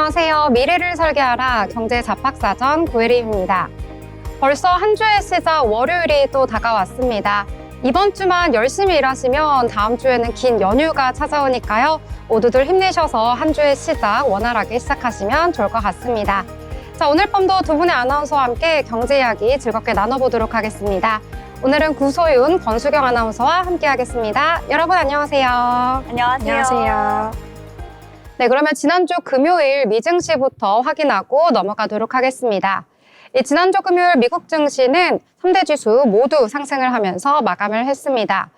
안녕하세요. 미래를 설계하라 경제 잡학사전 고혜림입니다. 벌써 한 주의 시작 월요일이 또 다가왔습니다. 이번 주만 열심히 일하시면 다음 주에는 긴 연휴가 찾아오니까요. 모두들 힘내셔서 한 주의 시작 원활하게 시작하시면 좋을 것 같습니다. 자, 오늘 밤도 두 분의 아나운서와 함께 경제 이야기 즐겁게 나눠보도록 하겠습니다. 오늘은 구소윤, 권수경 아나운서와 함께 하겠습니다. 여러분 안녕하세요. 안녕하세요. 네, 그러면 지난주 금요일 미 증시부터 확인하고 넘어가도록 하겠습니다. 지난주 금요일 미국 증시는 3대 지수 모두 상승을 하면서 마감을 했습니다.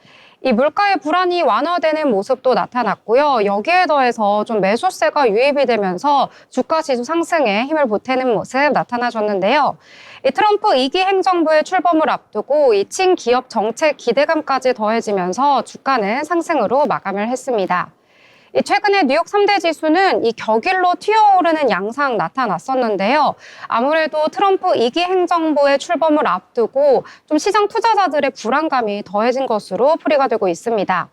이 물가의 불안이 완화되는 모습도 나타났고요. 여기에 더해서 좀 매수세가 유입이 되면서 주가 지수 상승에 힘을 보태는 모습 나타나줬는데요. 이 트럼프 2기 행정부의 출범을 앞두고 이 친기업 정책 기대감까지 더해지면서 주가는 상승으로 마감을 했습니다. 최근에 뉴욕 3대 지수는 이 격일로 튀어오르는 양상 나타났었는데요. 아무래도 트럼프 2기 행정부의 출범을 앞두고 좀 시장 투자자들의 불안감이 더해진 것으로 풀이가 되고 있습니다.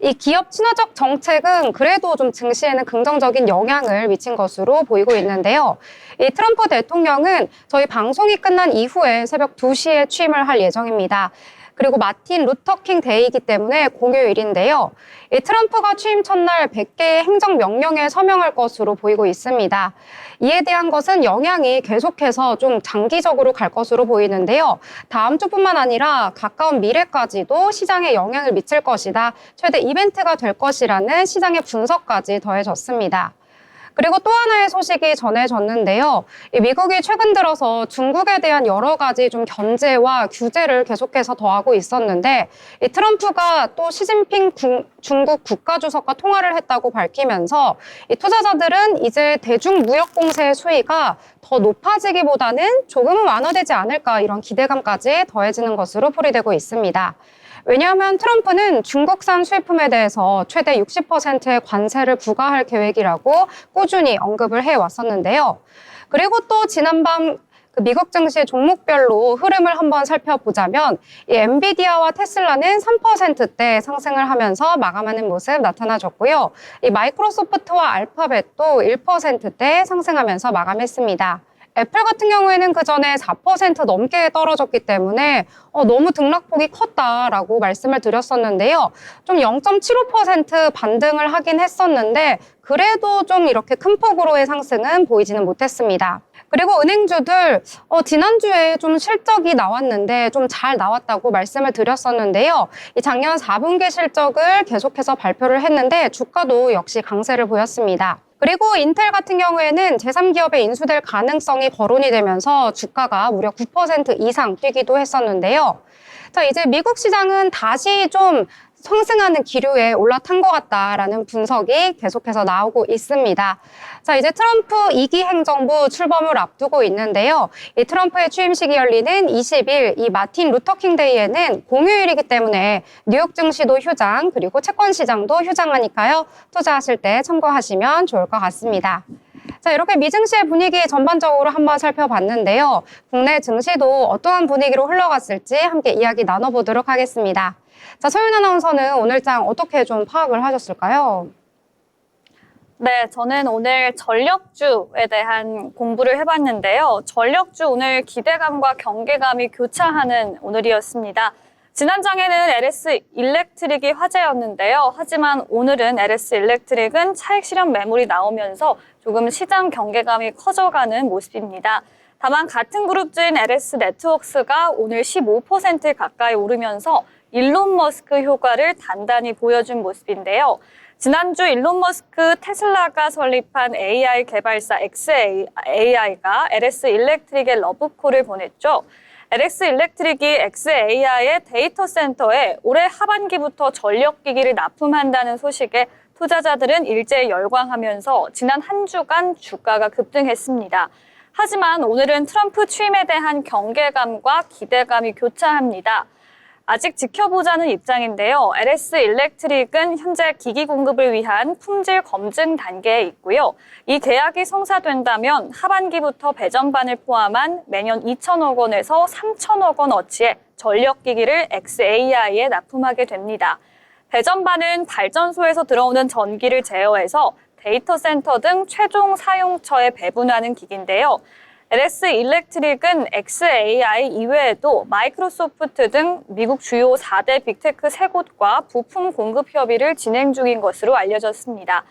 이 기업 친화적 정책은 그래도 좀 증시에는 긍정적인 영향을 미친 것으로 보이고 있는데요. 이 트럼프 대통령은 저희 방송이 끝난 이후에 새벽 2시에 취임을 할 예정입니다. 그리고 마틴 루터킹 데이이기 때문에 공휴일인데요. 이 트럼프가 취임 첫날 100개의 행정명령에 서명할 것으로 보이고 있습니다. 이에 대한 것은 영향이 계속해서 좀 장기적으로 갈 것으로 보이는데요. 다음 주뿐만 아니라 가까운 미래까지도 시장에 영향을 미칠 것이다. 최대 이벤트가 될 것이라는 시장의 분석까지 더해졌습니다. 그리고 또 하나의 소식이 전해졌는데요. 미국이 최근 들어서 중국에 대한 여러 가지 좀 견제와 규제를 계속해서 더하고 있었는데 이 트럼프가 또 시진핑 중국 국가주석과 통화를 했다고 밝히면서 이 투자자들은 이제 대중무역 공세의 수위가 더 높아지기보다는 조금은 완화되지 않을까 이런 기대감까지 더해지는 것으로 풀이되고 있습니다. 왜냐하면 트럼프는 중국산 수입품에 대해서 최대 60%의 관세를 부과할 계획이라고 꾸준히 언급을 해왔었는데요. 그리고 또 지난밤 미국 증시 종목별로 흐름을 한번 살펴보자면 이 엔비디아와 테슬라는 3%대 상승을 하면서 마감하는 모습 나타나줬고요. 이 마이크로소프트와 알파벳도 1%대 상승하면서 마감했습니다. 애플 같은 경우에는 그 전에 4% 넘게 떨어졌기 때문에 너무 등락폭이 컸다라고 말씀을 드렸었는데요. 좀 0.75% 반등을 하긴 했었는데 그래도 좀 이렇게 큰 폭으로의 상승은 보이지는 못했습니다. 그리고 은행주들 지난주에 좀 실적이 나왔는데 좀 잘 나왔다고 말씀을 드렸었는데요. 이 작년 4분기 실적을 계속해서 발표를 했는데 주가도 역시 강세를 보였습니다. 그리고 인텔 같은 경우에는 제3기업에 인수될 가능성이 거론이 되면서 주가가 무려 9% 이상 뛰기도 했었는데요. 자, 이제 미국 시장은 다시 좀 상승하는 기류에 올라탄 것 같다라는 분석이 계속해서 나오고 있습니다. 자, 이제 트럼프 2기 행정부 출범을 앞두고 있는데요. 이 트럼프의 취임식이 열리는 20일 이 마틴 루터킹 데이에는 공휴일이기 때문에 뉴욕 증시도 휴장 그리고 채권 시장도 휴장하니까요. 투자하실 때 참고하시면 좋을 것 같습니다. 자, 이렇게 미증시의 분위기 전반적으로 한번 살펴봤는데요. 국내 증시도 어떠한 분위기로 흘러갔을지 함께 이야기 나눠보도록 하겠습니다. 자, 소윤 아나운서는 오늘장 어떻게 좀 파악을 하셨을까요? 네, 저는 오늘 전력주에 대한 공부를 해봤는데요. 전력주 오늘 기대감과 경계감이 교차하는 오늘이었습니다. 지난 장에는 LS 일렉트릭이 화제였는데요. 하지만 오늘은 LS 일렉트릭은 차익 실현 매물이 나오면서 조금 시장 경계감이 커져가는 모습입니다. 다만 같은 그룹주인 LS 네트워크스가 오늘 15% 가까이 오르면서 일론 머스크 효과를 단단히 보여준 모습인데요. 지난주 일론 머스크 테슬라가 설립한 AI 개발사 xAI가 LS 일렉트릭의 러브콜을 보냈죠. LS 일렉트릭이 xAI의 데이터 센터에 올해 하반기부터 전력기기를 납품한다는 소식에 투자자들은 일제히 열광하면서 지난 한 주간 주가가 급등했습니다. 하지만 오늘은 트럼프 취임에 대한 경계감과 기대감이 교차합니다. 아직 지켜보자는 입장인데요. LS 일렉트릭은 현재 기기 공급을 위한 품질 검증 단계에 있고요. 이 계약이 성사된다면 하반기부터 배전반을 포함한 매년 2천억 원에서 3천억 원어치의 전력기기를 xAI에 납품하게 됩니다. 배전반은 발전소에서 들어오는 전기를 제어해서 데이터 센터 등 최종 사용처에 배분하는 기기인데요. LS 일렉트릭은 xAI 이외에도 마이크로소프트 등 미국 주요 4대 빅테크 3곳과 부품 공급 협의를 진행 중인 것으로 알려졌습니다.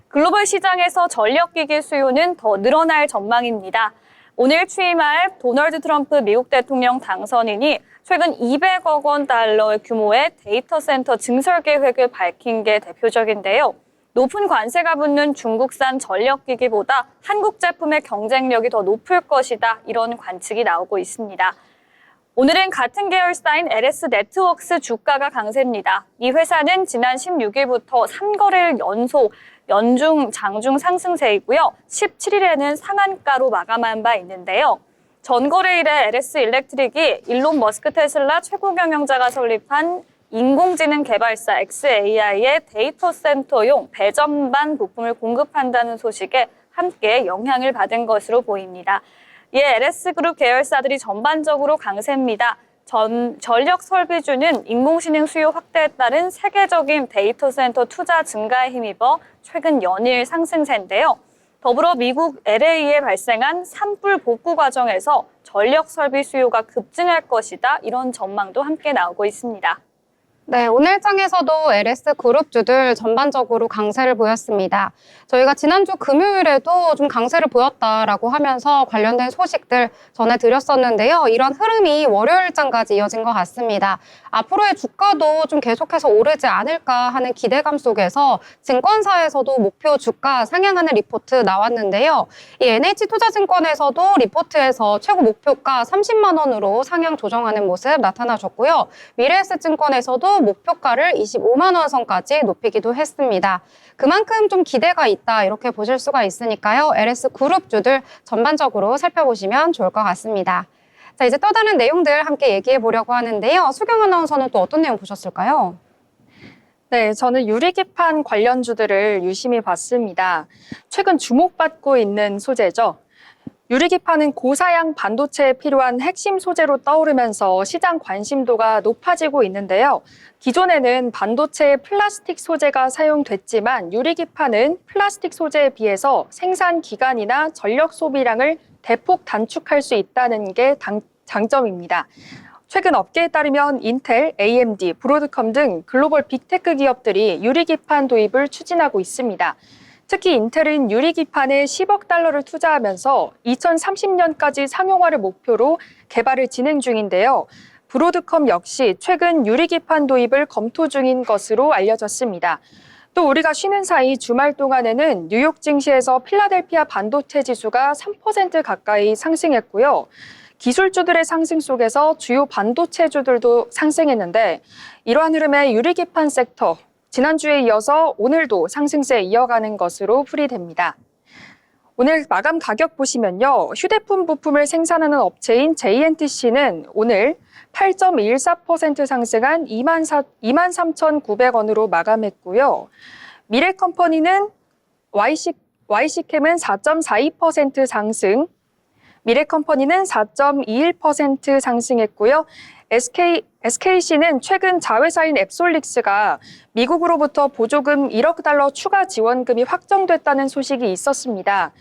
글로벌 시장에서 전력기기 수요는 더 늘어날 전망입니다. 오늘 취임할 도널드 트럼프 미국 대통령 당선인이 최근 200억 원 달러 규모의 데이터 센터 증설 계획을 밝힌 게 대표적인데요. 높은 관세가 붙는 중국산 전력기기보다 한국 제품의 경쟁력이 더 높을 것이다. 이런 관측이 나오고 있습니다. 오늘은 같은 계열사인 LS 네트워크스 주가가 강세입니다. 이 회사는 지난 16일부터 3거래일 연속 연중, 장중 상승세이고요. 17일에는 상한가로 마감한 바 있는데요. 전거래일에 LS 일렉트릭이 일론 머스크 테슬라 최고 경영자가 설립한 인공지능 개발사 xAI의 데이터 센터용 배전반 부품을 공급한다는 소식에 함께 영향을 받은 것으로 보입니다. 이에 LS그룹 계열사들이 전반적으로 강세입니다. 전력 설비주는 인공지능 수요 확대에 따른 세계적인 데이터 센터 투자 증가에 힘입어 최근 연일 상승세인데요. 더불어 미국 LA에 발생한 산불 복구 과정에서 전력 설비 수요가 급증할 것이다. 이런 전망도 함께 나오고 있습니다. 네, 오늘 장에서도 LS 그룹주들 전반적으로 강세를 보였습니다. 저희가 지난주 금요일에도 좀 강세를 보였다라고 하면서 관련된 소식들 전해드렸었는데요. 이런 흐름이 월요일장까지 이어진 것 같습니다. 앞으로의 주가도 좀 계속해서 오르지 않을까 하는 기대감 속에서 증권사에서도 목표 주가 상향하는 리포트 나왔는데요. 이 NH투자증권에서도 리포트에서 최고 목표가 30만 원으로 상향 조정하는 모습 나타나셨고요. 미래에셋증권에서도 목표가를 25만 원 선까지 높이기도 했습니다. 그만큼 좀 기대가 있다 이렇게 보실 수가 있으니까요. LS 그룹주들 전반적으로 살펴보시면 좋을 것 같습니다. 자, 이제 또 다른 내용들 함께 얘기해 보려고 하는데요. 수경 아나운서는 또 어떤 내용 보셨을까요? 네, 저는 유리기판 관련주들을 유심히 봤습니다. 최근 주목받고 있는 소재죠. 유리기판은 고사양 반도체에 필요한 핵심 소재로 떠오르면서 시장 관심도가 높아지고 있는데요. 기존에는 반도체에 플라스틱 소재가 사용됐지만 유리기판은 플라스틱 소재에 비해서 생산 기간이나 전력 소비량을 대폭 단축할 수 있다는 게 장점입니다. 최근 업계에 따르면 인텔, AMD, 브로드컴 등 글로벌 빅테크 기업들이 유리기판 도입을 추진하고 있습니다. 특히 인텔은 유리기판에 10억 달러를 투자하면서 2030년까지 상용화를 목표로 개발을 진행 중인데요. 브로드컴 역시 최근 유리기판 도입을 검토 중인 것으로 알려졌습니다. 또 우리가 쉬는 사이 주말 동안에는 뉴욕 증시에서 필라델피아 반도체 지수가 3% 가까이 상승했고요. 기술주들의 상승 속에서 주요 반도체주들도 상승했는데 이러한 흐름의 유리기판 섹터, 지난주에 이어서 오늘도 상승세 이어가는 것으로 풀이됩니다. 오늘 마감 가격 보시면요. 휴대폰 부품을 생산하는 업체인 JNTC는 오늘 8.14% 상승한 23,900원으로 마감했고요. 미래컴퍼니는 YC캠은 4.42% 상승, 미래컴퍼니는 4.21% 상승했고요. SKC는 최근 자회사인 앱솔릭스가 미국으로부터 보조금 1억 달러 추가 지원금이 확정됐다는 소식이 있었습니다.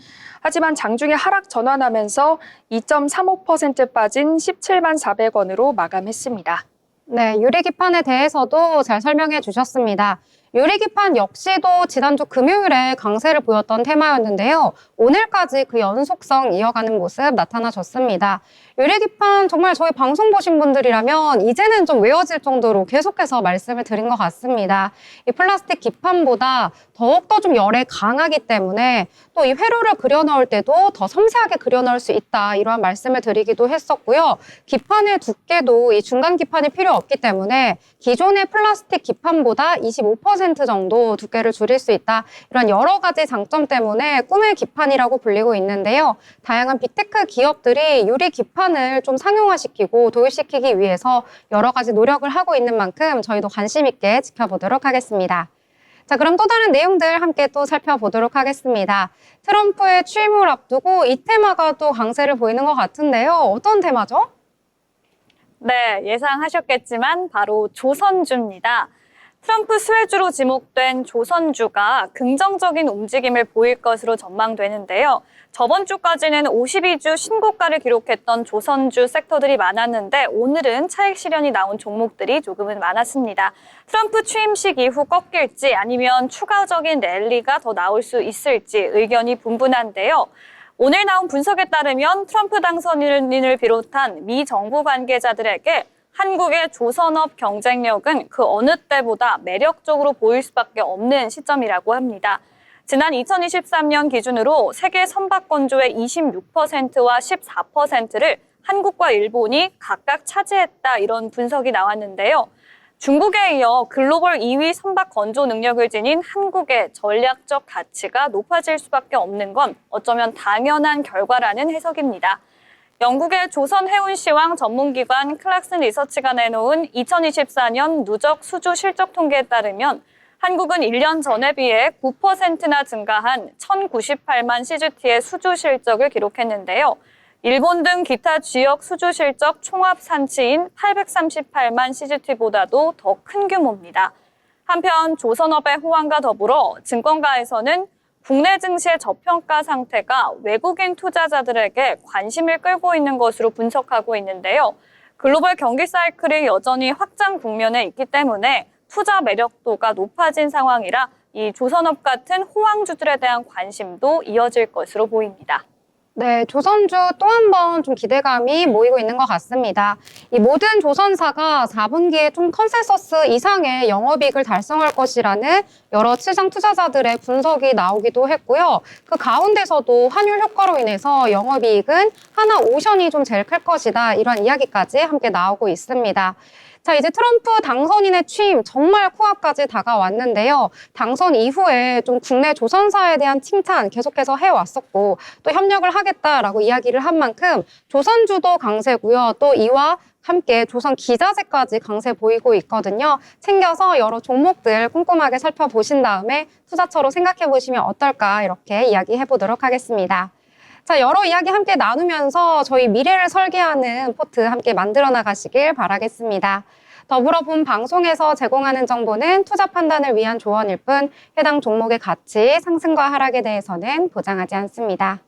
하지만 장중에 하락 전환하면서 2.35% 빠진 17만 400원으로 마감했습니다. 네, 유리기판에 대해서도 잘 설명해 주셨습니다. 유리기판 역시도 지난주 금요일에 강세를 보였던 테마였는데요. 오늘까지 그 연속성 이어가는 모습 나타나줬습니다. 유리기판 정말 저희 방송 보신 분들이라면 이제는 좀 외워질 정도로 계속해서 말씀을 드린 것 같습니다. 이 플라스틱 기판보다 더욱더 좀 열에 강하기 때문에 또 이 회로를 그려 넣을 때도 더 섬세하게 그려 넣을 수 있다 이러한 말씀을 드리기도 했었고요. 기판의 두께도 이 중간 기판이 필요 없기 때문에 기존의 플라스틱 기판보다 25% 정도 두께를 줄일 수 있다. 이런 여러 가지 장점 때문에 꿈의 기판이라고 불리고 있는데요. 다양한 빅테크 기업들이 유리 기판을 좀 상용화시키고 도입시키기 위해서 여러 가지 노력을 하고 있는 만큼 저희도 관심 있게 지켜보도록 하겠습니다. 자, 그럼 또 다른 내용들 함께 또 살펴보도록 하겠습니다. 트럼프의 취임을 앞두고 이 테마가 또 강세를 보이는 것 같은데요. 어떤 테마죠? 네, 예상하셨겠지만 바로 조선주입니다. 트럼프 수혜주로 지목된 조선주가 긍정적인 움직임을 보일 것으로 전망되는데요. 저번 주까지는 52주 신고가를 기록했던 조선주 섹터들이 많았는데 오늘은 차익 실현이 나온 종목들이 조금은 많았습니다. 트럼프 취임식 이후 꺾일지 아니면 추가적인 랠리가 더 나올 수 있을지 의견이 분분한데요. 오늘 나온 분석에 따르면 트럼프 당선인을 비롯한 미 정부 관계자들에게 한국의 조선업 경쟁력은 그 어느 때보다 매력적으로 보일 수밖에 없는 시점이라고 합니다. 지난 2023년 기준으로 세계 선박건조의 26%와 14%를 한국과 일본이 각각 차지했다 이런 분석이 나왔는데요. 중국에 이어 글로벌 2위 선박 건조 능력을 지닌 한국의 전략적 가치가 높아질 수밖에 없는 건 어쩌면 당연한 결과라는 해석입니다. 영국의 조선 해운시황 전문기관 클락슨 리서치가 내놓은 2024년 누적 수주 실적 통계에 따르면 한국은 1년 전에 비해 9%나 증가한 1,098만 CGT의 수주 실적을 기록했는데요. 일본 등 기타 지역 수주 실적 총합 산치인 838만 CGT보다도 더 큰 규모입니다. 한편 조선업의 호황과 더불어 증권가에서는 국내 증시의 저평가 상태가 외국인 투자자들에게 관심을 끌고 있는 것으로 분석하고 있는데요. 글로벌 경기 사이클이 여전히 확장 국면에 있기 때문에 투자 매력도가 높아진 상황이라 이 조선업 같은 호황주들에 대한 관심도 이어질 것으로 보입니다. 네, 조선주 또 한 번 좀 기대감이 모이고 있는 것 같습니다. 이 모든 조선사가 4분기에 좀 컨센서스 이상의 영업이익을 달성할 것이라는 여러 시장 투자자들의 분석이 나오기도 했고요. 그 가운데서도 환율 효과로 인해서 영업이익은 하나 오션이 좀 제일 클 것이다. 이런 이야기까지 함께 나오고 있습니다. 자, 이제 트럼프 당선인의 취임 정말 코앞까지 다가왔는데요. 당선 이후에 좀 국내 조선사에 대한 칭찬 계속해서 해왔었고 또 협력을 하겠다라고 이야기를 한 만큼 조선주도 강세고요. 또 이와 함께 조선 기자재까지 강세 보이고 있거든요. 챙겨서 여러 종목들 꼼꼼하게 살펴보신 다음에 투자처로 생각해 보시면 어떨까 이렇게 이야기해 보도록 하겠습니다. 자, 여러 이야기 함께 나누면서 저희 미래를 설계하는 포트 함께 만들어 나가시길 바라겠습니다. 더불어 본 방송에서 제공하는 정보는 투자 판단을 위한 조언일 뿐 해당 종목의 가치, 상승과 하락에 대해서는 보장하지 않습니다.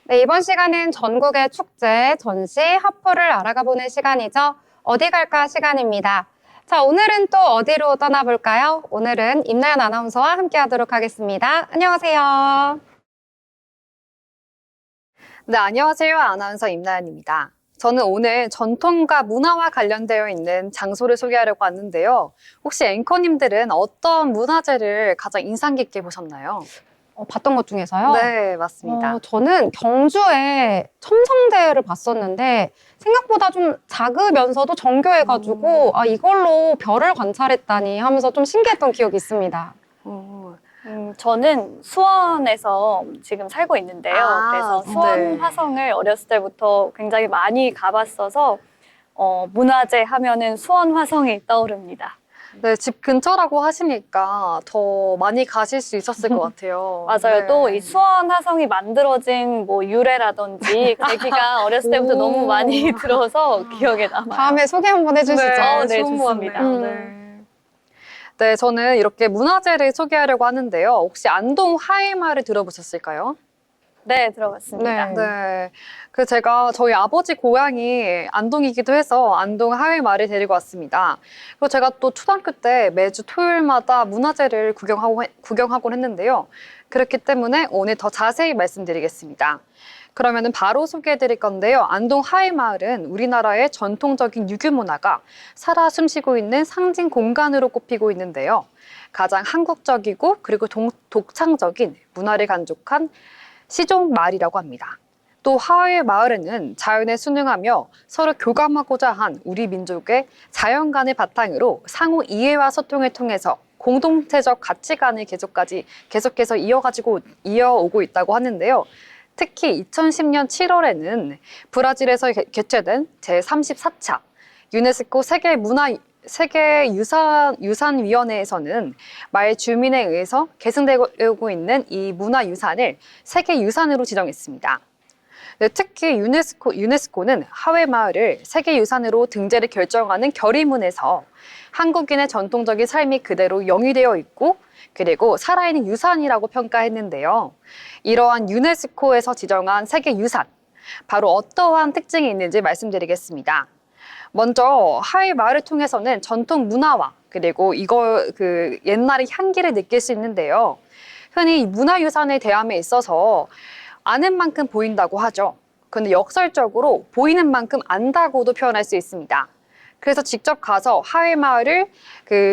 네, 이번 시간은 전국의 축제, 전시, 핫플을 알아가보는 시간이죠. 어디 갈까 시간입니다. 자, 오늘은 또 어디로 떠나볼까요? 오늘은 임나연 아나운서와 함께 하도록 하겠습니다. 안녕하세요. 네, 안녕하세요. 아나운서 임나연입니다. 저는 오늘 전통과 문화와 관련되어 있는 장소를 소개하려고 왔는데요. 혹시 앵커님들은 어떤 문화재를 가장 인상 깊게 보셨나요? 봤던 것 중에서요? 네, 맞습니다. 저는 경주에 첨성대를 봤었는데 생각보다 좀 작으면서도 정교해가지고 아, 이걸로 별을 관찰했다니 하면서 좀 신기했던 기억이 있습니다. 저는 수원에서 지금 살고 있는데요. 그래서 수원 네. 화성을 어렸을 때부터 굉장히 많이 가봤어서 문화재 하면은 수원 화성이 떠오릅니다. 네, 집 근처라고 하시니까 더 많이 가실 수 있었을 것 같아요. 맞아요. 네. 또 이 수원 화성이 만들어진 뭐 유래라든지 계기가 어렸을 때부터 오. 너무 많이 들어서 기억에 남아요. 다음에 소개 한번 해주시죠. 네, 좋은 것 좋습니다. 같네요. 네, 저는 이렇게 문화재를 소개하려고 하는데요. 혹시 안동 하회마을 들어보셨을까요? 네, 들어봤습니다. 네. 네. 그 제가 저희 아버지 고향이 안동이기도 해서 안동 하회마을을 데리고 왔습니다. 그리고 제가 또 초등학교 때 매주 토요일마다 문화재를 구경하곤 했는데요. 그렇기 때문에 오늘 더 자세히 말씀드리겠습니다. 그러면은 바로 소개해 드릴 건데요. 안동 하회마을은 우리나라의 전통적인 유교 문화가 살아 숨쉬고 있는 상징 공간으로 꼽히고 있는데요. 가장 한국적이고 그리고 독창적인 문화를 간직한 시종 마을이라고 합니다. 또 하회 마을에는 자연에 순응하며 서로 교감하고자 한 우리 민족의 자연관을 바탕으로 상호 이해와 소통을 통해서 공동체적 가치관을 계속해서 이어오고 있다고 하는데요. 특히 2010년 7월에는 브라질에서 개최된 제34차 유네스코 세계 세계유산위원회에서는 마을 주민에 의해서 계승되고 있는 이 문화유산을 세계유산으로 지정했습니다. 네, 특히 유네스코는 하회마을을 세계유산으로 등재를 결정하는 결의문에서 한국인의 전통적인 삶이 그대로 영위되어 있고 그리고 살아있는 유산이라고 평가했는데요. 이러한 유네스코에서 지정한 세계유산, 바로 어떠한 특징이 있는지 말씀드리겠습니다. 먼저 하회마을을 통해서는 전통 문화와 그리고 옛날의 향기를 느낄 수 있는데요. 흔히 문화유산의 대함에 있어서 아는 만큼 보인다고 하죠. 근데 역설적으로 보이는 만큼 안다고도 표현할 수 있습니다. 그래서 직접 가서 하회마을을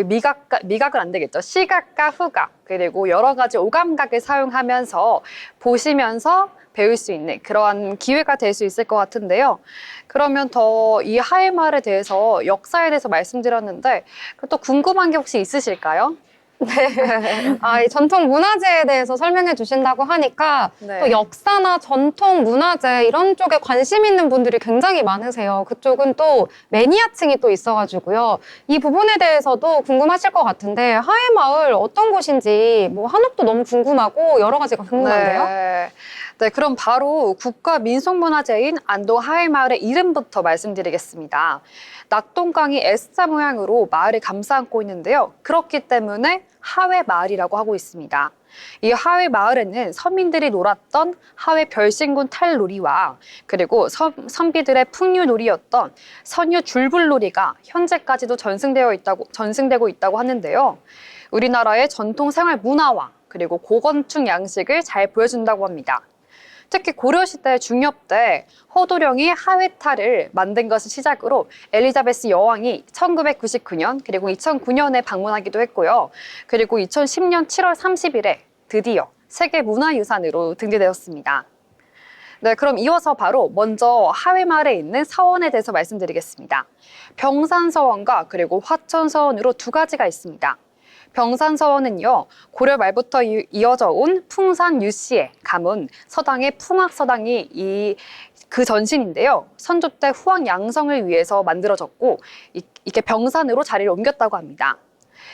미각은 안 되겠죠. 시각과 후각 그리고 여러 가지 오감각을 사용하면서 보시면서 배울 수 있는 그러한 기회가 될 수 있을 것 같은데요. 그러면 더 이 하회마을에 대해서 역사에 대해서 말씀드렸는데 또 궁금한 게 혹시 있으실까요? 이 전통 문화재에 대해서 설명해 주신다고 하니까 네. 또 역사나 전통 문화재 이런 쪽에 관심 있는 분들이 굉장히 많으세요. 그쪽은 또 매니아층이 또 있어가지고요. 이 부분에 대해서도 궁금하실 것 같은데 하회마을 어떤 곳인지 뭐 한옥도 너무 궁금하고 여러 가지가 궁금한데요. 네, 그럼 바로 국가민속문화재인 안동 하회마을의 이름부터 말씀드리겠습니다. 낙동강이 S자 모양으로 마을을 감싸 안고 있는데요. 그렇기 때문에 하회마을이라고 하고 있습니다. 이 하회마을에는 서민들이 놀았던 하회 별신군 탈놀이와 그리고 선비들의 풍류놀이였던 선유 줄불놀이가 현재까지도 전승되고 있다고 하는데요. 우리나라의 전통 생활 문화와 그리고 고건축 양식을 잘 보여준다고 합니다. 특히 고려시대 중엽 때 허도령이 하회탈을 만든 것을 시작으로 엘리자베스 여왕이 1999년 그리고 2009년에 방문하기도 했고요. 그리고 2010년 7월 30일에 드디어 세계문화유산으로 등재되었습니다. 네, 그럼 이어서 바로 먼저 하회마을에 있는 서원에 대해서 말씀드리겠습니다. 병산서원과 그리고 화천서원으로 두 가지가 있습니다. 병산서원은요, 고려 말부터 이어져 온 풍산 유씨의 가문 서당의 풍악서당이 그 전신인데요. 선조 때 후왕 양성을 위해서 만들어졌고 이렇게 병산으로 자리를 옮겼다고 합니다.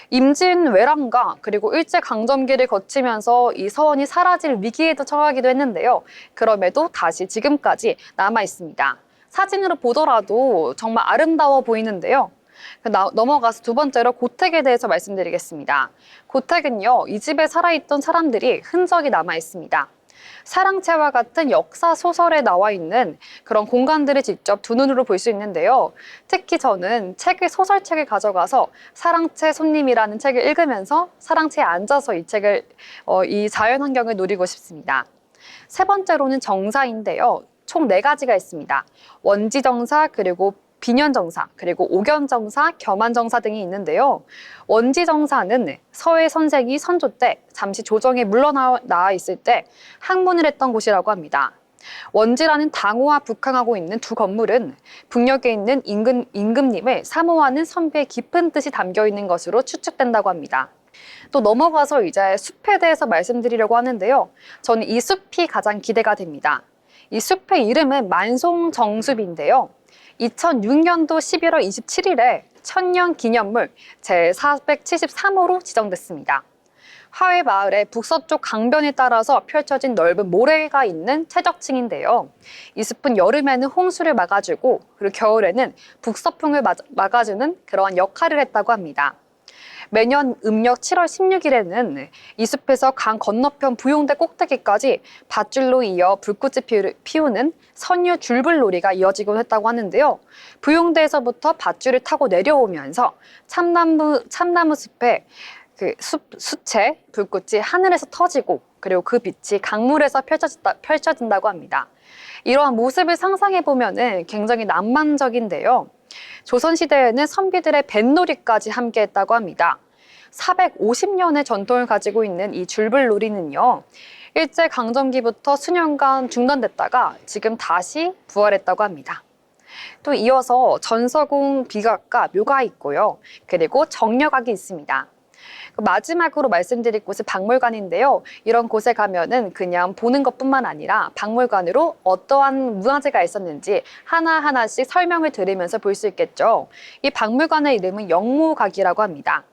임진왜란과 그리고 일제강점기를 거치면서 이 서원이 사라질 위기에도 처하기도 했는데요. 그럼에도 다시 지금까지 남아 있습니다. 사진으로 보더라도 정말 아름다워 보이는데요. 넘어가서 두 번째로 고택에 대해서 말씀드리겠습니다. 고택은요, 이 집에 살아있던 사람들이 흔적이 남아 있습니다. 사랑채와 같은 역사 소설에 나와 있는 그런 공간들을 직접 두 눈으로 볼 수 있는데요. 특히 저는 소설책을 가져가서 사랑채 손님이라는 책을 읽으면서 사랑채에 앉아서 이 자연 환경을 누리고 싶습니다. 세 번째로는 정사인데요. 총 4가지가 있습니다. 원지정사, 그리고 비년정사, 그리고 옥연정사, 겸한정사 등이 있는데요. 원지정사는 서해 선생이 선조 때 잠시 조정에 물러나 있을 때 항문을 했던 곳이라고 합니다. 원지라는 당호와 북항하고 있는 두 건물은 북녘에 있는 임금님을 사모하는 선비의 깊은 뜻이 담겨 있는 것으로 추측된다고 합니다. 또 넘어가서 이제 숲에 대해서 말씀드리려고 하는데요. 저는 이 숲이 가장 기대가 됩니다. 이 숲의 이름은 만송정숲인데요. 2006년도 11월 27일에 천년기념물 제473호로 지정됐습니다. 하회마을의 북서쪽 강변에 따라서 펼쳐진 넓은 모래가 있는 최적층인데요. 이 숲은 여름에는 홍수를 막아주고 그리고 겨울에는 북서풍을 막아주는 그러한 역할을 했다고 합니다. 매년 음력 7월 16일에는 이 숲에서 강 건너편 부용대 꼭대기까지 밧줄로 이어 불꽃이 피우는 선유 줄불놀이가 이어지곤 했다고 하는데요. 부용대에서부터 밧줄을 타고 내려오면서 참나무 숲에 수채 불꽃이 하늘에서 터지고 그리고 그 빛이 강물에서 펼쳐진다고 합니다. 이러한 모습을 상상해 보면은 굉장히 낭만적인데요. 조선시대에는 선비들의 뱃놀이까지 함께했다고 합니다. 450년의 전통을 가지고 있는 이 줄불놀이는요. 일제강점기부터 수년간 중단됐다가 지금 다시 부활했다고 합니다. 또 이어서 전서궁 비각과 묘가 있고요. 그리고 정려각이 있습니다. 마지막으로 말씀드릴 곳은 박물관인데요. 이런 곳에 가면은 그냥 보는 것뿐만 아니라 박물관으로 어떠한 문화재가 있었는지 하나하나씩 설명을 들으면서 볼 수 있겠죠. 이 박물관의 이름은 영모각이라고 합니다.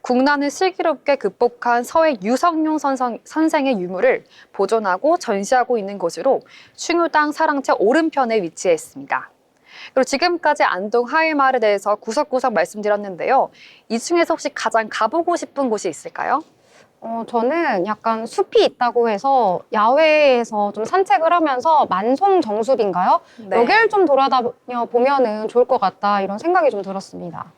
국난을 슬기롭게 극복한 서해 유성룡 선생의 유물을 보존하고 전시하고 있는 곳으로 충효당 사랑채 오른편에 위치해 있습니다. 그리고 지금까지 안동 하회마을에 대해서 구석구석 말씀드렸는데요. 이 중에서 혹시 가장 가보고 싶은 곳이 있을까요? 저는 약간 숲이 있다고 해서 야외에서 좀 산책을 하면서 만송정숲인가요? 네. 여기를 좀 돌아다녀 보면은 좋을 것 같다 이런 생각이 좀 들었습니다.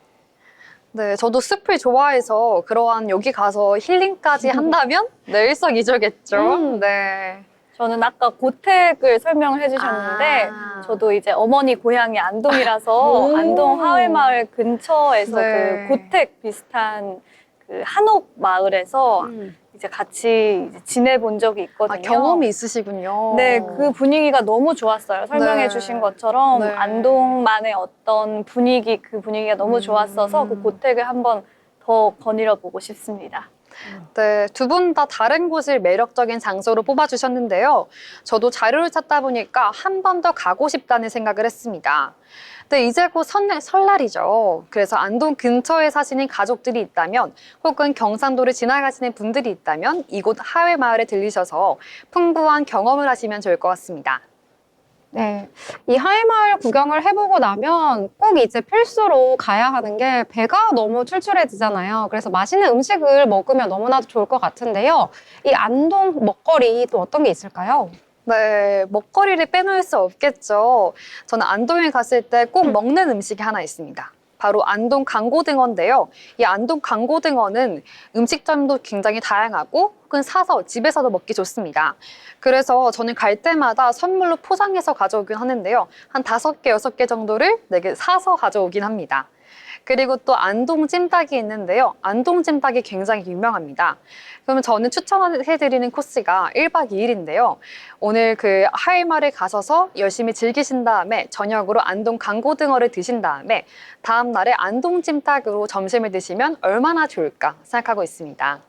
네, 저도 숲을 좋아해서 그러한 여기 가서 힐링까지 한다면 네, 일석이조겠죠. 네. 저는 아까 고택을 설명을 해주셨는데 아. 저도 이제 어머니 고향이 안동이라서 오. 안동 하회마을 근처에서 네. 그 고택 비슷한 그 한옥 마을에서 이제 같이 이제 지내본 적이 있거든요. 아, 경험이 있으시군요. 네, 그 분위기가 너무 좋았어요. 설명해 네. 주신 것처럼 네. 안동만의 어떤 분위기, 그 분위기가 너무 좋았어서 그 고택을 한번 더 거닐어 보고 싶습니다. 네, 두 분 다 다른 곳을 매력적인 장소로 뽑아주셨는데요. 저도 자료를 찾다 보니까 한 번 더 가고 싶다는 생각을 했습니다. 네, 이제 곧 설날이죠. 그래서 안동 근처에 사시는 가족들이 있다면 혹은 경상도를 지나가시는 분들이 있다면 이곳 하회마을에 들리셔서 풍부한 경험을 하시면 좋을 것 같습니다. 네, 이 하회마을 구경을 해보고 나면 꼭 이제 필수로 가야 하는 게 배가 너무 출출해지잖아요. 그래서 맛있는 음식을 먹으면 너무나도 좋을 것 같은데요. 이 안동 먹거리 또 어떤 게 있을까요? 네, 먹거리를 빼놓을 수 없겠죠. 저는 안동에 갔을 때 꼭 먹는 음식이 하나 있습니다. 바로 안동 강고등어인데요. 이 안동 강고등어는 음식점도 굉장히 다양하고 혹은 사서 집에서도 먹기 좋습니다. 그래서 저는 갈 때마다 선물로 포장해서 가져오긴 하는데요. 한 5개, 6개 정도를 사서 가져오긴 합니다. 그리고 또 안동 찜닭이 있는데요. 안동 찜닭이 굉장히 유명합니다. 그러면 저는 추천해드리는 코스가 1박 2일인데요. 오늘 그 하회마을에 가셔서 열심히 즐기신 다음에 저녁으로 안동 강고등어를 드신 다음에 다음 날에 안동 찜닭으로 점심을 드시면 얼마나 좋을까 생각하고 있습니다.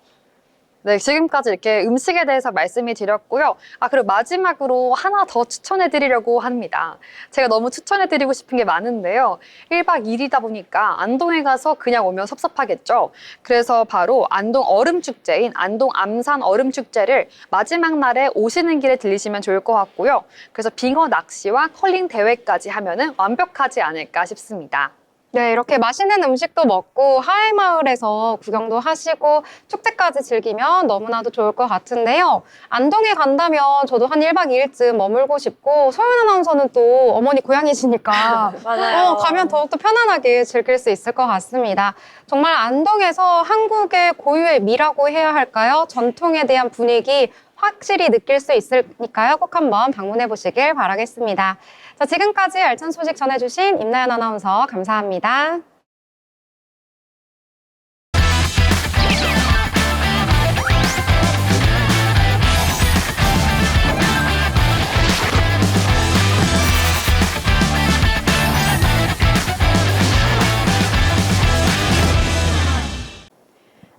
네, 지금까지 이렇게 음식에 대해서 말씀을 드렸고요. 그리고 마지막으로 하나 더 추천해 드리려고 합니다. 제가 너무 추천해 드리고 싶은 게 많은데요. 1박 2일이다 보니까 안동에 가서 그냥 오면 섭섭하겠죠. 그래서 바로 안동 얼음축제인 안동 암산 얼음축제를 마지막 날에 오시는 길에 들리시면 좋을 것 같고요. 그래서 빙어 낚시와 컬링 대회까지 하면은 완벽하지 않을까 싶습니다. 네, 이렇게 맛있는 음식도 먹고 하회마을에서 구경도 하시고 축제까지 즐기면 너무나도 좋을 것 같은데요. 안동에 간다면 저도 한 1박 2일쯤 머물고 싶고 소연 아나운서는 또 어머니 고향이시니까 맞아요. 가면 더욱더 편안하게 즐길 수 있을 것 같습니다. 정말 안동에서 한국의 고유의 미라고 해야 할까요? 전통에 대한 분위기 확실히 느낄 수 있으니까요. 꼭 한번 방문해 보시길 바라겠습니다. 자, 지금까지 알찬 소식 전해주신 임나연 아나운서 감사합니다.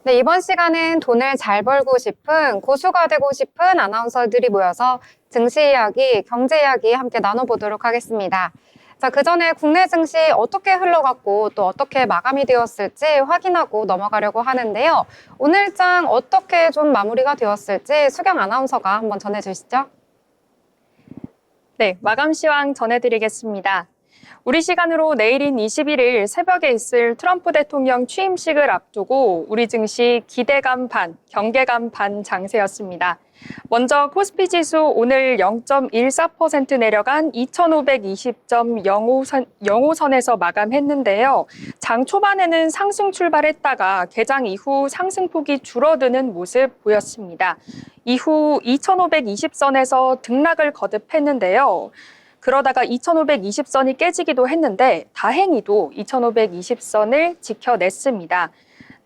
네, 이번 시간은 돈을 잘 벌고 싶은 고수가 되고 싶은 아나운서들이 모여서 증시 이야기, 경제 이야기 함께 나눠보도록 하겠습니다. 자, 그 전에 국내 증시 어떻게 흘러갔고 또 어떻게 마감이 되었을지 확인하고 넘어가려고 하는데요. 오늘 장 어떻게 좀 마무리가 되었을지 수경 아나운서가 한번 전해주시죠. 네, 마감 시황 전해드리겠습니다. 우리 시간으로 내일인 21일 새벽에 있을 트럼프 대통령 취임식을 앞두고 우리 증시 기대감 반, 경계감 반 장세였습니다. 먼저 코스피 지수 오늘 0.14% 내려간 2520.05선에서 마감했는데요. 장 초반에는 상승 출발했다가 개장 이후 상승폭이 줄어드는 모습 보였습니다. 이후 2520선에서 등락을 거듭했는데요. 그러다가 2520선이 깨지기도 했는데 다행히도 2520선을 지켜냈습니다.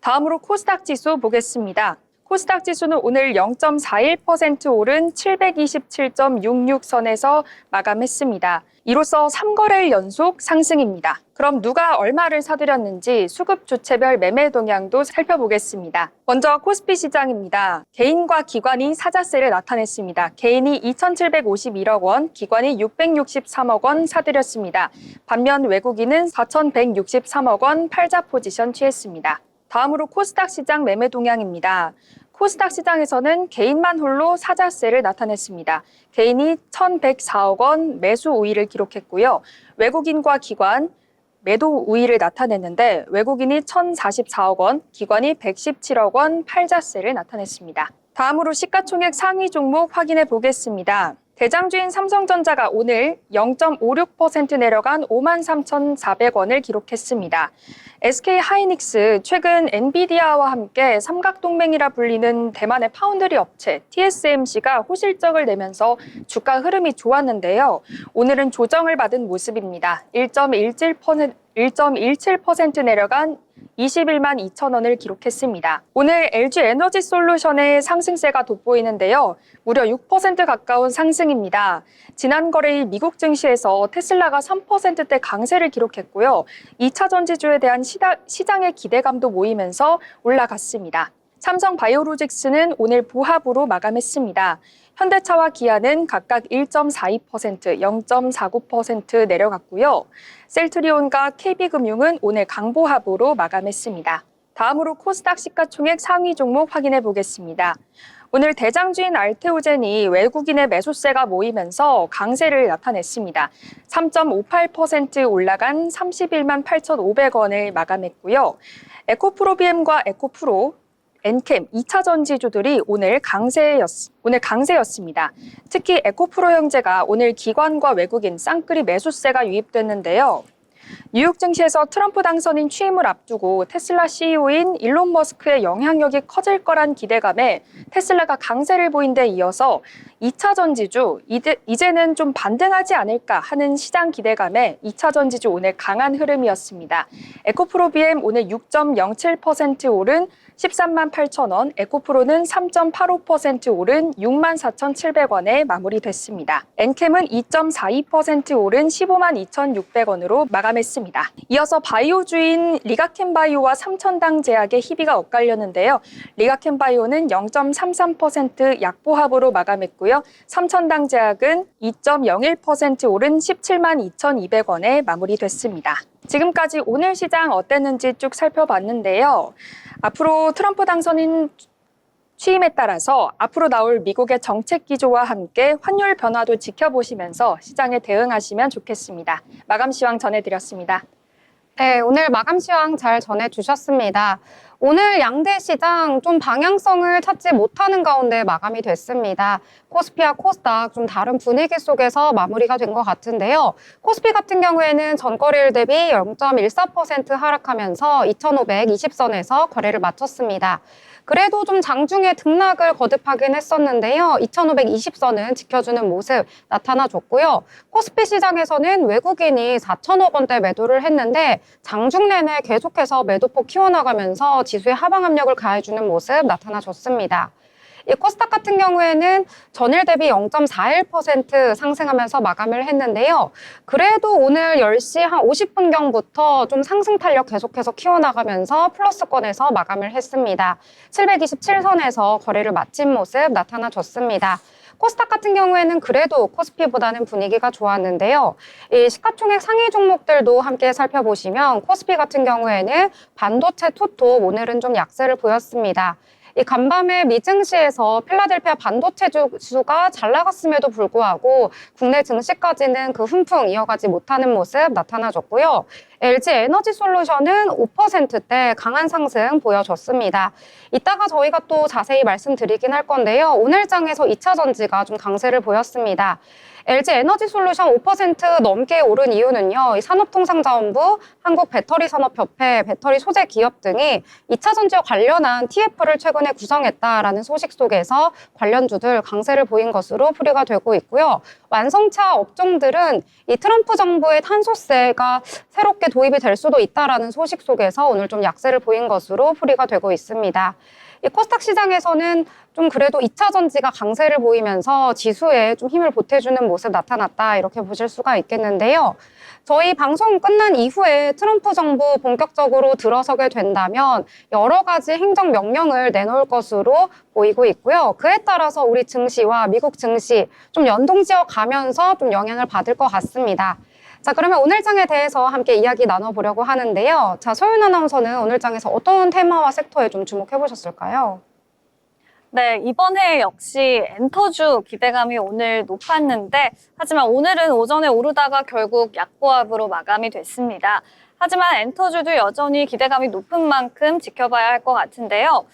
다음으로 코스닥 지수 보겠습니다. 코스닥 지수는 오늘 0.41% 오른 727.66선에서 마감했습니다. 이로써 3거래일 연속 상승입니다. 그럼 누가 얼마를 사들였는지 수급 주체별 매매 동향도 살펴보겠습니다. 먼저 코스피 시장입니다. 개인과 기관이 사자세를 나타냈습니다. 개인이 2,751억 원, 기관이 663억 원 사들였습니다. 반면 외국인은 4,163억 원 팔자 포지션 취했습니다. 다음으로 코스닥 시장 매매 동향입니다. 코스닥 시장에서는 개인만 홀로 사자세를 나타냈습니다. 개인이 1,104억 원 매수 우위를 기록했고요. 외국인과 기관 매도 우위를 나타냈는데 외국인이 1,044억 원, 기관이 117억 원 팔자세를 나타냈습니다. 다음으로 시가총액 상위 종목 확인해 보겠습니다. 대장주인 삼성전자가 오늘 0.56% 내려간 53,400원을 기록했습니다. SK하이닉스, 최근 엔비디아와 함께 삼각동맹이라 불리는 대만의 파운드리 업체 TSMC가 호실적을 내면서 주가 흐름이 좋았는데요. 오늘은 조정을 받은 모습입니다. 1.17% 내려간 21만 2천 원을 기록했습니다. 오늘 LG에너지솔루션의 상승세가 돋보이는데요. 무려 6% 가까운 상승입니다. 지난 거래일 미국 증시에서 테슬라가 3%대 강세를 기록했고요. 2차 전지주에 대한 시장의 기대감도 모이면서 올라갔습니다. 삼성바이오로직스는 오늘 보합으로 마감했습니다. 현대차와 기아는 각각 1.42%, 0.49% 내려갔고요. 셀트리온과 KB금융은 오늘 강보합으로 마감했습니다. 다음으로 코스닥 시가총액 상위 종목 확인해 보겠습니다. 오늘 대장주인 알테오젠이 외국인의 매수세가 모이면서 강세를 나타냈습니다. 3.58% 올라간 31만 8,500원을 마감했고요. 에코프로비엠과 에코프로, 엔캠, 2차 전지주들이 오늘 강세였습니다. 특히 에코프로 형제가 오늘 기관과 외국인 쌍끌이 매수세가 유입됐는데요. 뉴욕 증시에서 트럼프 당선인 취임을 앞두고 테슬라 CEO인 일론 머스크의 영향력이 커질 거란 기대감에 테슬라가 강세를 보인 데 이어서 2차 전지주, 이제는 좀 반등하지 않을까 하는 시장 기대감에 2차 전지주 오늘 강한 흐름이었습니다. 에코프로비엠 오늘 6.07% 오른 13만 8천 원, 에코프로는 3.85% 오른 6만 4,700원에 마무리됐습니다. 엔캠은 2.42% 오른 15만 2,600원으로 마감했습니다. 이어서 바이오주인 리가켄바이오와 삼천당 제약의 희비가 엇갈렸는데요. 리가켄바이오는 0.33% 약보합으로 마감했고요. 삼천당 제약은 2.01% 오른 17만 2,200원에 마무리됐습니다. 지금까지 오늘 시장 어땠는지 쭉 살펴봤는데요. 앞으로 트럼프 당선인 취임에 따라서 앞으로 나올 미국의 정책 기조와 함께 환율 변화도 지켜보시면서 시장에 대응하시면 좋겠습니다. 마감 시황 전해드렸습니다. 네, 오늘 마감 시황 잘 전해주셨습니다. 오늘 양대 시장 좀 방향성을 찾지 못하는 가운데 마감이 됐습니다. 코스피와 코스닥 좀 다른 분위기 속에서 마무리가 된 것 같은데요. 코스피 같은 경우에는 전거래일 대비 0.14% 하락하면서 2,520선에서 거래를 마쳤습니다. 그래도 좀 장중에 등락을 거듭하긴 했었는데요. 2,520선은 지켜주는 모습 나타나줬고요. 코스피 시장에서는 외국인이 4천억 원대 매도를 했는데 장중 내내 계속해서 매도폭 키워나가면서 지수의 하방 압력을 가해주는 모습 나타나줬습니다. 이 코스닥 같은 경우에는 전일 대비 0.41% 상승하면서 마감을 했는데요. 그래도 오늘 10시 한 50분경부터 좀 상승 탄력 계속해서 키워나가면서 플러스권에서 마감을 했습니다. 727선에서 거래를 마친 모습 나타나줬습니다. 코스닥 같은 경우에는 그래도 코스피보다는 분위기가 좋았는데요. 이 시가총액 상위 종목들도 함께 살펴보시면 코스피 같은 경우에는 반도체 투톱 오늘은 좀 약세를 보였습니다. 이 간밤에 미증시에서 필라델피아 반도체 지수가 잘 나갔음에도 불구하고 국내 증시까지는 그 훈풍 이어가지 못하는 모습 나타나줬고요. LG에너지솔루션은 5%대 강한 상승 보여줬습니다. 이따가 저희가 또 자세히 말씀드리긴 할 건데요. 오늘 장에서 2차 전지가 좀 강세를 보였습니다. LG에너지솔루션 5% 넘게 오른 이유는요. 이 산업통상자원부, 한국배터리산업협회, 배터리 소재 기업 등이 2차 전지와 관련한 TF를 최근에 구성했다라는 소식 속에서 관련주들 강세를 보인 것으로 풀이가 되고 있고요. 완성차 업종들은 이 트럼프 정부의 탄소세가 새롭게 도입이 될 수도 있다라는 소식 속에서 오늘 좀 약세를 보인 것으로 풀이가 되고 있습니다. 이 코스닥 시장에서는 좀 그래도 2차 전지가 강세를 보이면서 지수에 좀 힘을 보태주는 모습 나타났다 이렇게 보실 수가 있겠는데요. 저희 방송 끝난 이후에 트럼프 정부 본격적으로 들어서게 된다면 여러 가지 행정 명령을 내놓을 것으로 보이고 있고요. 그에 따라서 우리 증시와 미국 증시 좀 연동지어 가면서 좀 영향을 받을 것 같습니다. 자, 그러면 오늘 장에 대해서 함께 이야기 나눠보려고 하는데요. 자, 소윤 아나운서는 오늘 장에서 어떤 테마와 섹터에 좀 주목해 보셨을까요? 네, 이번 해 역시 엔터주 기대감이 오늘 높았는데 하지만 오늘은 오전에 오르다가 결국 약보합으로 마감이 됐습니다. 하지만 엔터주도 여전히 기대감이 높은 만큼 지켜봐야 할 것 같은데요.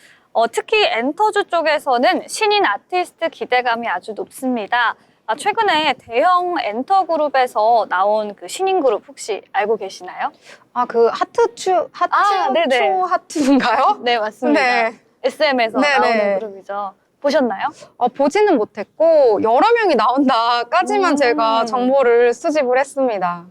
특히 엔터주 쪽에서는 신인 아티스트 기대감이 아주 높습니다. 최근에 대형 엔터그룹에서 나온 그 신인 그룹 혹시 알고 계시나요? 아, 그 네네. 하트인가요? 네, 맞습니다. 네. SM에서 네네. 나오는 그룹이죠. 보셨나요? 보지는 못했고 여러 명이 나온다까지만 제가 정보를 수집을 했습니다.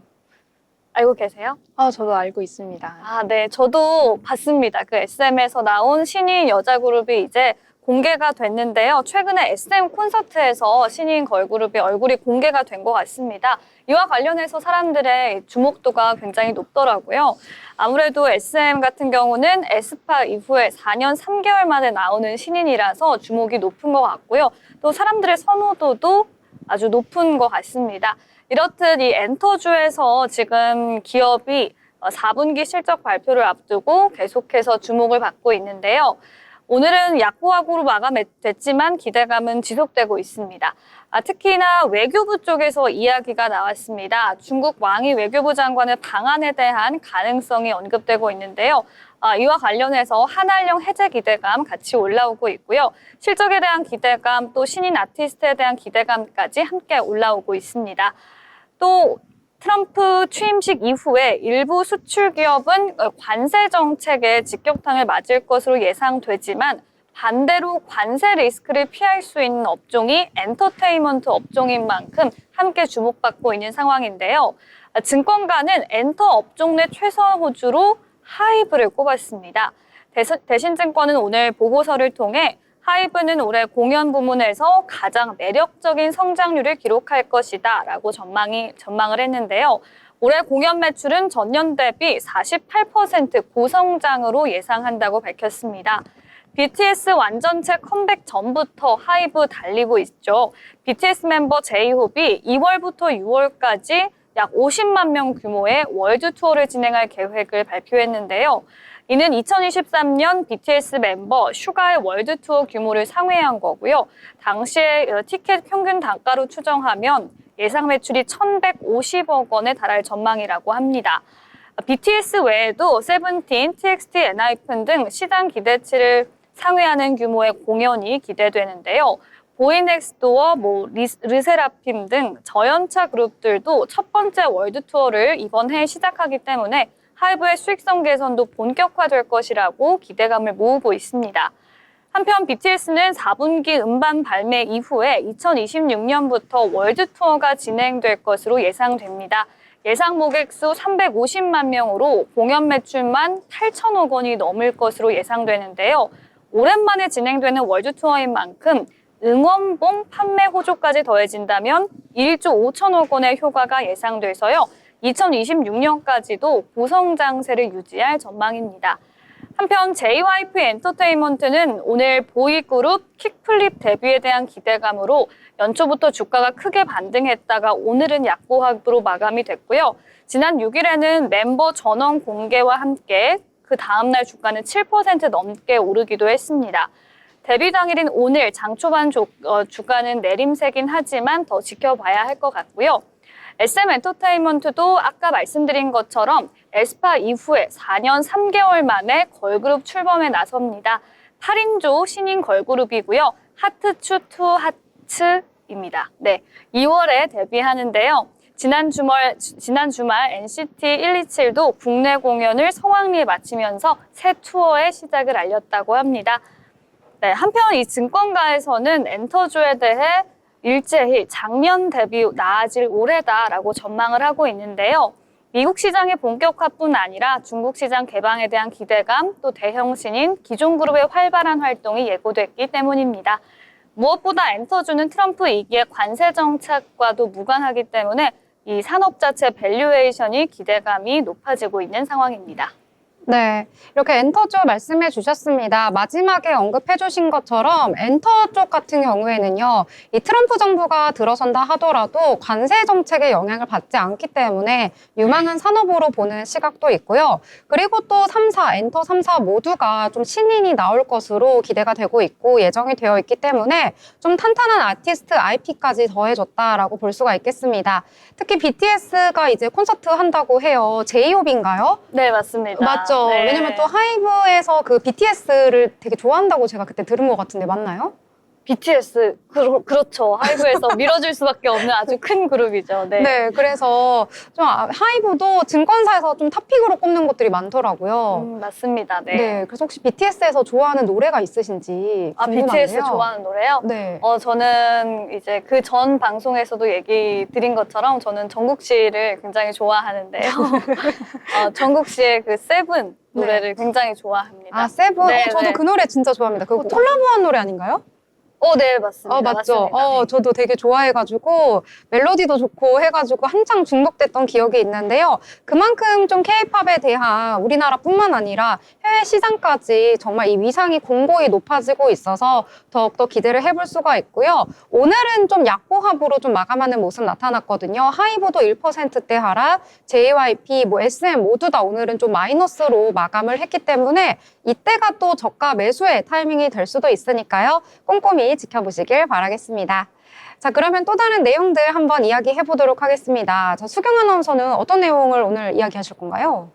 알고 계세요? 저도 알고 있습니다. 네. 저도 봤습니다. 그 SM에서 나온 신인 여자 그룹이 이제 공개가 됐는데요. 최근에 SM 콘서트에서 신인 걸그룹의 얼굴이 공개가 된 것 같습니다. 이와 관련해서 사람들의 주목도가 굉장히 높더라고요. 아무래도 SM 같은 경우는 에스파 이후에 4년 3개월 만에 나오는 신인이라서 주목이 높은 것 같고요. 또 사람들의 선호도도 아주 높은 것 같습니다. 이렇듯 이 엔터주에서 지금 기업이 4분기 실적 발표를 앞두고 계속해서 주목을 받고 있는데요. 오늘은 약보합으로 마감됐지만 기대감은 지속되고 있습니다. 특히나 외교부 쪽에서 이야기가 나왔습니다. 중국 왕이 외교부 장관의 방안에 대한 가능성이 언급되고 있는데요. 이와 관련해서 한알령 해제 기대감 같이 올라오고 있고요. 실적에 대한 기대감, 또 신인 아티스트에 대한 기대감까지 함께 올라오고 있습니다. 또 트럼프 취임식 이후에 일부 수출 기업은 관세 정책의 직격탄을 맞을 것으로 예상되지만 반대로 관세 리스크를 피할 수 있는 업종이 엔터테인먼트 업종인 만큼 함께 주목받고 있는 상황인데요. 증권가는 엔터 업종 내 최선 호주로 하이브를 꼽았습니다. 대신증권은 오늘 보고서를 통해 하이브는 올해 공연 부문에서 가장 매력적인 성장률을 기록할 것이다 라고 전망을 했는데요. 올해 공연 매출은 전년 대비 48% 고성장으로 예상한다고 밝혔습니다. BTS 완전체 컴백 전부터 하이브 달리고 있죠. BTS 멤버 제이홉이 2월부터 6월까지 약 50만 명 규모의 월드 투어를 진행할 계획을 발표했는데요. 이는 2023년 BTS 멤버 슈가의 월드 투어 규모를 상회한 거고요. 당시에 티켓 평균 단가로 추정하면 예상 매출이 1,150억 원에 달할 전망이라고 합니다. BTS 외에도 세븐틴, TXT, 엔하이픈 등 시장 기대치를 상회하는 규모의 공연이 기대되는데요. 보이넥스도어, 르세라핌 등 저연차 그룹들도 첫 번째 월드 투어를 이번 해에 시작하기 때문에 하이브의 수익성 개선도 본격화될 것이라고 기대감을 모으고 있습니다. 한편 BTS는 4분기 음반 발매 이후에 2026년부터 월드 투어가 진행될 것으로 예상됩니다. 예상 모객 수 350만 명으로 공연 매출만 8천억 원이 넘을 것으로 예상되는데요. 오랜만에 진행되는 월드 투어인 만큼 응원봉 판매 호조까지 더해진다면 1조 5천억 원의 효과가 예상돼서요. 2026년까지도 고성장세를 유지할 전망입니다. 한편 JYP 엔터테인먼트는 오늘 보이그룹 킥플립 데뷔에 대한 기대감으로 연초부터 주가가 크게 반등했다가 오늘은 약보합으로 마감이 됐고요. 지난 6일에는 멤버 전원 공개와 함께 그 다음날 주가는 7% 넘게 오르기도 했습니다. 데뷔 당일인 오늘 장초반 주가는 내림세긴 하지만 더 지켜봐야 할 것 같고요. SM 엔터테인먼트도 아까 말씀드린 것처럼 에스파 이후에 4년 3개월 만에 걸그룹 출범에 나섭니다. 8인조 신인 걸그룹이고요. 하트추 투 하츠입니다. 네, 2월에 데뷔하는데요. 지난 주말 NCT 127도 국내 공연을 성황리에 마치면서 새 투어의 시작을 알렸다고 합니다. 네, 한편 이 증권가에서는 엔터주에 대해 일제히 작년 대비 나아질 올해다라고 전망을 하고 있는데요. 미국 시장의 본격화뿐 아니라 중국 시장 개방에 대한 기대감, 또 대형 신인, 기존 그룹의 활발한 활동이 예고됐기 때문입니다. 무엇보다 엔터주는 트럼프 2기의 관세 정책과도 무관하기 때문에 이 산업 자체 밸류에이션이 기대감이 높아지고 있는 상황입니다. 네, 이렇게 엔터 쪽 말씀해 주셨습니다. 마지막에 언급해 주신 것처럼 엔터 쪽 같은 경우에는요, 이 트럼프 정부가 들어선다 하더라도 관세 정책의 영향을 받지 않기 때문에 유망한 산업으로 보는 시각도 있고요. 그리고 또 3사, 엔터 3사 모두가 좀 신인이 나올 것으로 기대가 되고 있고 예정이 되어 있기 때문에 좀 탄탄한 아티스트 IP까지 더해줬다라고 볼 수가 있겠습니다. 특히 BTS가 이제 콘서트 한다고 해요. J-Hope인가요? 네, 맞습니다. 맞죠. 네. 왜냐면 또 하이브에서 그 BTS를 되게 좋아한다고 제가 그때 들은 것 같은데 맞나요? BTS, 그렇죠. 하이브에서 밀어줄 수밖에 없는 아주 큰 그룹이죠. 네. 네, 그래서 좀 하이브도 증권사에서 좀 탑픽으로 꼽는 것들이 많더라고요. 맞습니다. 네. 네, 그래서 혹시 BTS에서 좋아하는 노래가 있으신지 아, 궁금하네요. BTS 좋아하는 노래요? 네. 저는 이제 그 전 방송에서도 얘기 드린 것처럼 저는 정국 씨를 굉장히 좋아하는데요. 정국 씨의 그 세븐 노래를 굉장히 좋아합니다. 아, 세븐? 네, 저도 네. 그 노래 진짜 좋아합니다. 그 콜라보한 노래 아닌가요? 네, 맞습니다. 맞죠. 맞습니다. 네. 저도 되게 좋아해가지고 멜로디도 좋고 해가지고 한창 중독됐던 기억이 있는데요. 그만큼 좀 K-팝에 대한 우리나라뿐만 아니라 해외 시장까지 정말 이 위상이 공고히 높아지고 있어서 더욱더 기대를 해볼 수가 있고요. 오늘은 좀 약보합으로 좀 마감하는 모습 나타났거든요. 하이브도 1%대 하락, JYP, SM 모두 다 오늘은 좀 마이너스로 마감을 했기 때문에 이때가 또 저가 매수의 타이밍이 될 수도 있으니까요. 꼼꼼히 지켜보시길 바라겠습니다. 자, 그러면 또 다른 내용들 한번 이야기해 보도록 하겠습니다. 자, 수경 아나운서는 어떤 내용을 오늘 이야기하실 건가요?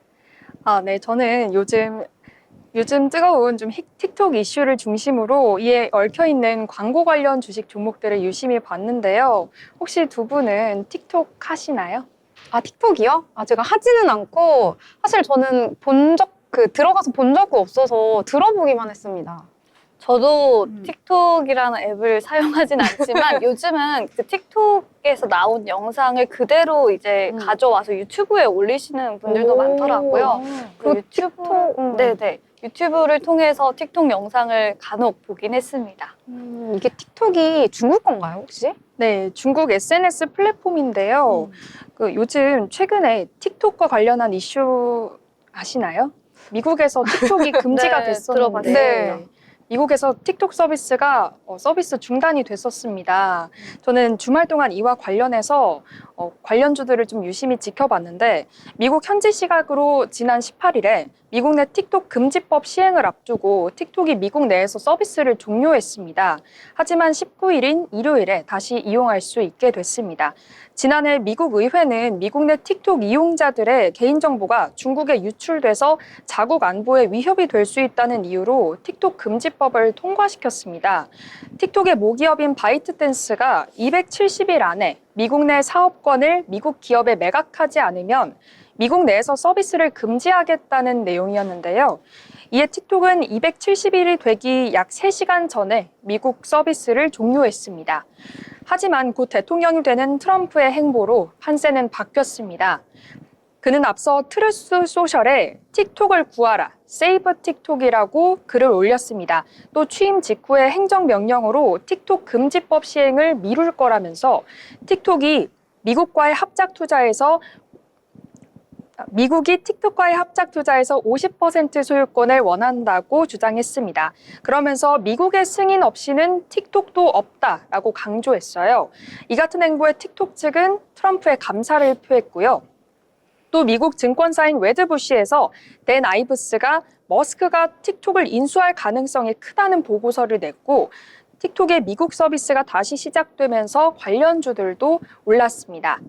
네, 저는 요즘 뜨거운 좀 틱톡 이슈를 중심으로 이에 얽혀있는 광고 관련 주식 종목들을 유심히 봤는데요. 혹시 두 분은 틱톡 하시나요? 아, 틱톡이요? 제가 하지는 않고 사실 저는 들어가서 본 적이 없어서 들어보기만 했습니다. 저도 틱톡이라는 앱을 사용하진 않지만 요즘은 그 틱톡에서 나온 영상을 그대로 이제 가져와서 유튜브에 올리시는 분들도 많더라고요. 그 네네. 유튜브를 통해서 틱톡 영상을 간혹 보긴 했습니다. 이게 틱톡이 중국 건가요, 혹시? 네, 중국 SNS 플랫폼인데요. 요즘 최근에 틱톡과 관련한 이슈 아시나요? 미국에서 틱톡이 금지가 네, 됐었는데 들어봤어요. 미국에서 틱톡 서비스가 서비스 중단이 됐었습니다. 저는 주말 동안 이와 관련해서 관련주들을 좀 유심히 지켜봤는데 미국 현지 시각으로 지난 18일에 미국 내 틱톡 금지법 시행을 앞두고 틱톡이 미국 내에서 서비스를 종료했습니다. 하지만 19일인 일요일에 다시 이용할 수 있게 됐습니다. 지난해 미국 의회는 미국 내 틱톡 이용자들의 개인정보가 중국에 유출돼서 자국 안보에 위협이 될 수 있다는 이유로 틱톡 금지법을 통과시켰습니다. 틱톡의 모기업인 바이트댄스가 270일 안에 미국 내 사업권을 미국 기업에 매각하지 않으면 미국 내에서 서비스를 금지하겠다는 내용이었는데요. 이에 틱톡은 270일이 되기 약 3시간 전에 미국 서비스를 종료했습니다. 하지만 곧 대통령이 되는 트럼프의 행보로 판세는 바뀌었습니다. 그는 앞서 트루스 소셜에 틱톡을 구하라, 세이브 틱톡이라고 글을 올렸습니다. 또 취임 직후에 행정명령으로 틱톡 금지법 시행을 미룰 거라면서 틱톡이 미국이 틱톡과의 합작 투자에서 50% 소유권을 원한다고 주장했습니다. 그러면서 미국의 승인 없이는 틱톡도 없다라고 강조했어요. 이 같은 행보에 틱톡 측은 트럼프의 감사를 표했고요. 또 미국 증권사인 웨드부시에서 댄 아이브스가 머스크가 틱톡을 인수할 가능성이 크다는 보고서를 냈고 틱톡의 미국 서비스가 다시 시작되면서 관련주들도 올랐습니다.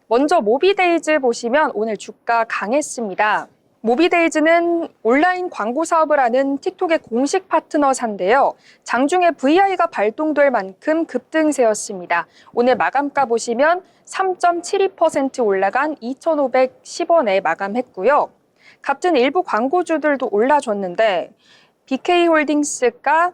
먼저 모비데이즈 보시면 오늘 주가 강했습니다. 모비데이즈는 온라인 광고 사업을 하는 틱톡의 공식 파트너사인데요. 장중에 VI가 발동될 만큼 급등세였습니다. 오늘 마감가 보시면 3.72% 올라간 2,510원에 마감했고요. 같은 일부 광고주들도 올라줬는데 BK홀딩스가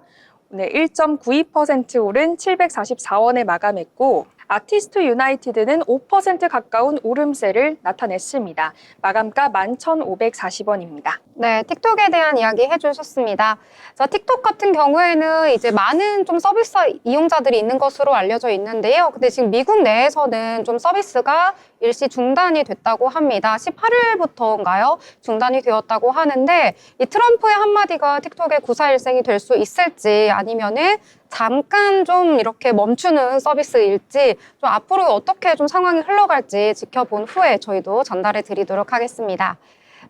오늘 1.92% 오른 744원에 마감했고 아티스트 유나이티드는 5% 가까운 오름세를 나타냈습니다. 마감가 11,540원입니다. 네, 틱톡에 대한 이야기 해주셨습니다. 자, 틱톡 같은 경우에는 이제 많은 좀 서비스 이용자들이 있는 것으로 알려져 있는데요. 근데 지금 미국 내에서는 좀 서비스가 일시 중단이 됐다고 합니다. 18일부터인가요? 중단이 되었다고 하는데 이 트럼프의 한마디가 틱톡의 구사일생이 될 수 있을지 아니면은 잠깐 좀 이렇게 멈추는 서비스일지 좀 앞으로 어떻게 좀 상황이 흘러갈지 지켜본 후에 저희도 전달해 드리도록 하겠습니다.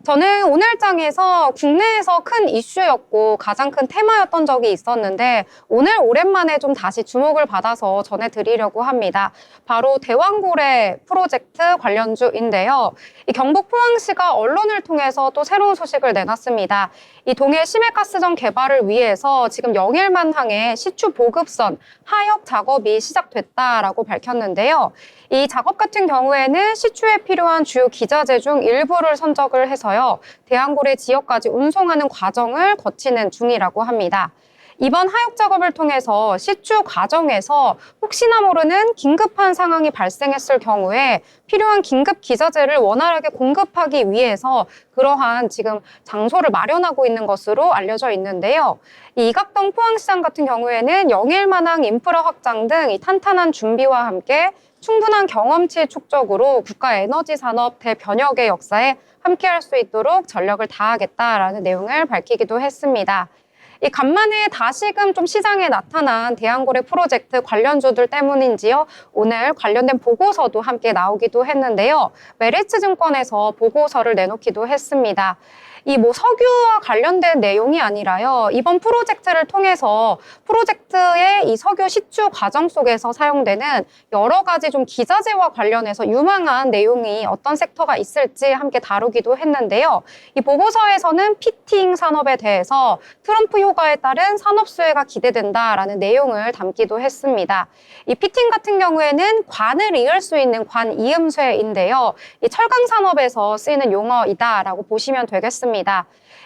저는 오늘 장에서 국내에서 큰 이슈였고 가장 큰 테마였던 적이 있었는데 오늘 오랜만에 좀 다시 주목을 받아서 전해드리려고 합니다. 바로 대왕고래 프로젝트 관련주인데요. 이 경북 포항시가 언론을 통해서 또 새로운 소식을 내놨습니다. 이 동해 심해가스전 개발을 위해서 지금 영일만항에 시추 보급선 하역 작업이 시작됐다라고 밝혔는데요. 이 작업 같은 경우에는 시추에 필요한 주요 기자재 중 일부를 선적을 해서요. 대왕고래 지역까지 운송하는 과정을 거치는 중이라고 합니다. 이번 하역 작업을 통해서 시추 과정에서 혹시나 모르는 긴급한 상황이 발생했을 경우에 필요한 긴급 기자재를 원활하게 공급하기 위해서 그러한 지금 장소를 마련하고 있는 것으로 알려져 있는데요. 이 이각동 포항시장 같은 경우에는 영일만항 인프라 확장 등 이 탄탄한 준비와 함께 충분한 경험치 축적으로 국가 에너지 산업 대변혁의 역사에 함께할 수 있도록 전력을 다하겠다라는 내용을 밝히기도 했습니다. 이 간만에 다시금 좀 시장에 나타난 대왕고래 프로젝트 관련주들 때문인지요. 오늘 관련된 보고서도 함께 나오기도 했는데요. 메리츠증권에서 보고서를 내놓기도 했습니다. 이 석유와 관련된 내용이 아니라요. 이번 프로젝트를 통해서 프로젝트의 이 석유 시추 과정 속에서 사용되는 여러 가지 좀 기자재와 관련해서 유망한 내용이 어떤 섹터가 있을지 함께 다루기도 했는데요. 이 보고서에서는 피팅 산업에 대해서 트럼프 효과에 따른 산업 수혜가 기대된다라는 내용을 담기도 했습니다. 이 피팅 같은 경우에는 관을 이을 수 있는 관 이음쇠인데요. 이 철강 산업에서 쓰이는 용어이다라고 보시면 되겠습니다.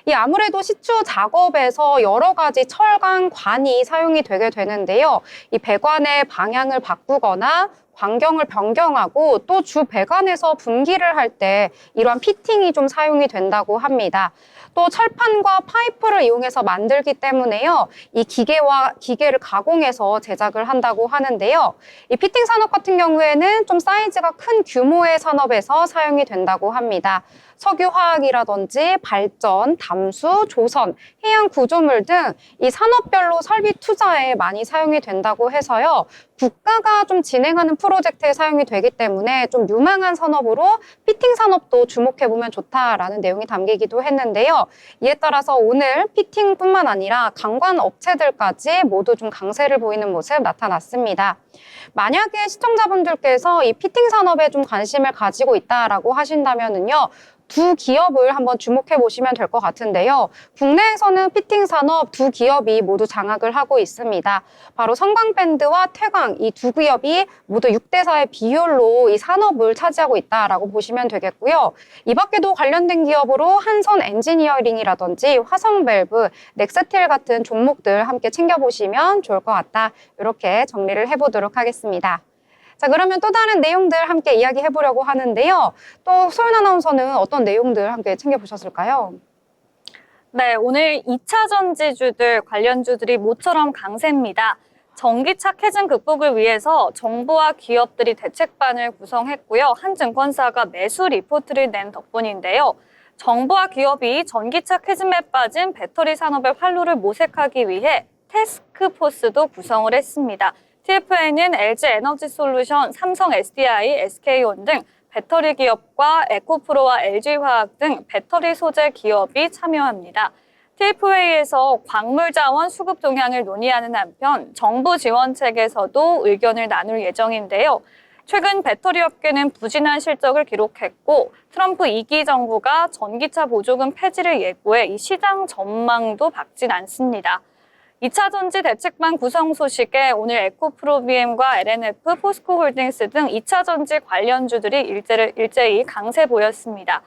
이 아무래도 시추 작업에서 여러 가지 철강 관이 사용이 되게 되는데요. 이 배관의 방향을 바꾸거나 광경을 변경하고 또 주 배관에서 분기를 할 때 이러한 피팅이 좀 사용이 된다고 합니다. 또 철판과 파이프를 이용해서 만들기 때문에요. 이 기계를 가공해서 제작을 한다고 하는데요. 이 피팅 산업 같은 경우에는 좀 사이즈가 큰 규모의 산업에서 사용이 된다고 합니다. 석유화학이라든지 발전, 담수, 조선, 해양 구조물 등 이 산업별로 설비 투자에 많이 사용이 된다고 해서요. 국가가 좀 진행하는 프로젝트에 사용이 되기 때문에 좀 유망한 산업으로 피팅 산업도 주목해보면 좋다라는 내용이 담기기도 했는데요. 이에 따라서 오늘 피팅뿐만 아니라 강관 업체들까지 모두 좀 강세를 보이는 모습 나타났습니다. 만약에 시청자분들께서 이 피팅 산업에 좀 관심을 가지고 있다라고 하신다면은요. 두 기업을 한번 주목해 보시면 될 것 같은데요. 국내에서는 피팅 산업 두 기업이 모두 장악을 하고 있습니다. 바로 성광밴드와 태광 이 두 기업이 모두 6대4의 비율로 이 산업을 차지하고 있다라고 보시면 되겠고요. 이 밖에도 관련된 기업으로 한선 엔지니어링이라든지 화성밸브, 넥스틸 같은 종목들 함께 챙겨보시면 좋을 것 같다. 이렇게 정리를 해보도록 하겠습니다. 자, 그러면 또 다른 내용들 함께 이야기해 보려고 하는데요. 또 소연 아나운서는 어떤 내용들 함께 챙겨보셨을까요? 네, 오늘 2차 전지주들 관련주들이 모처럼 강세입니다. 전기차 캐즘 극복을 위해서 정부와 기업들이 대책반을 구성했고요. 한 증권사가 매수 리포트를 낸 덕분인데요. 정부와 기업이 전기차 캐즘에 빠진 배터리 산업의 활로를 모색하기 위해 태스크포스도 구성을 했습니다. TF에는 LG 에너지 솔루션, 삼성 SDI, SK온 등 배터리 기업과 에코프로와 LG화학 등 배터리 소재 기업이 참여합니다. TF회의에서 광물 자원 수급 동향을 논의하는 한편 정부 지원책에서도 의견을 나눌 예정인데요. 최근 배터리 업계는 부진한 실적을 기록했고 트럼프 2기 정부가 전기차 보조금 폐지를 예고해 이 시장 전망도 밝진 않습니다. 2차 전지 대책반 구성 소식에 오늘 에코프로비엠과 LNF, 포스코홀딩스 등 2차 전지 관련주들이 일제히 강세 보였습니다.